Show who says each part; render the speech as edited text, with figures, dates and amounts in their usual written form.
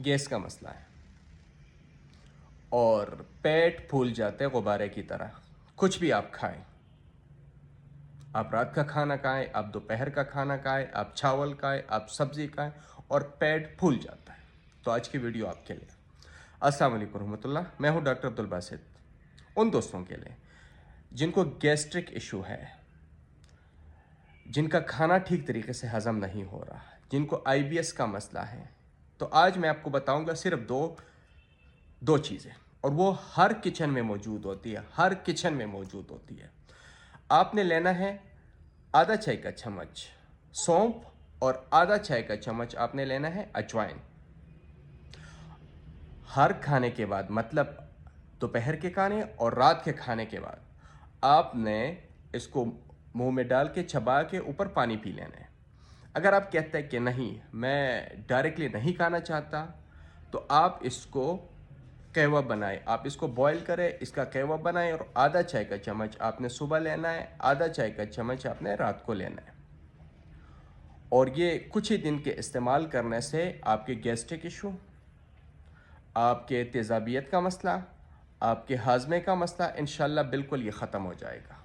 Speaker 1: Gas का मसला है और पेट फूल जाते हैं गुब्बारे की तरह। कुछ भी आप खाएं, आप रात का खाना खाएं, आप दोपहर का खाना खाएं, आप चावल खाएं, आप सब्जी खाएं और पेट फूल जाता है। तो आज की वीडियो आपके लिए। अस्सलाम वालेकुम रहमतुल्लाह, मैं हूं डॉक्टर अब्दुल बासित। उन दोस्तों के लिए जिनको गैस्ट्रिक इशू है, जिनका खाना ठीक तरीके से हजम नहीं हो रहा, जिनको आईबीएस का मसला है, तो आज मैं आपको बताऊंगा सिर्फ दो चीज़ें, और वो हर किचन में मौजूद होती है, हर किचन में मौजूद होती है। आपने लेना है आधा चाय का चम्मच सौंफ और आधा चाय का चम्मच आपने लेना है अजवाइन। हर खाने के बाद, मतलब दोपहर के खाने और रात के खाने के बाद, आपने इसको मुंह में डाल के चबा के ऊपर पानी पी लेना है। अगर आप कहते हैं कि नहीं, मैं डायरेक्टली नहीं खाना चाहता, तो आप इसको कहवा बनाएं, आप इसको बॉईल करें, इसका कहवा बनाएं और आधा चाय का चम्मच आपने सुबह लेना है, आधा चाय का चम्मच आपने रात को लेना है। और ये कुछ ही दिन के इस्तेमाल करने से आपके गैस्ट्रिक इशू, आपके तेज़ाबियत का मसला, आपके हाजमे का मसला इंशाल्लाह बिल्कुल ये ख़त्म हो जाएगा।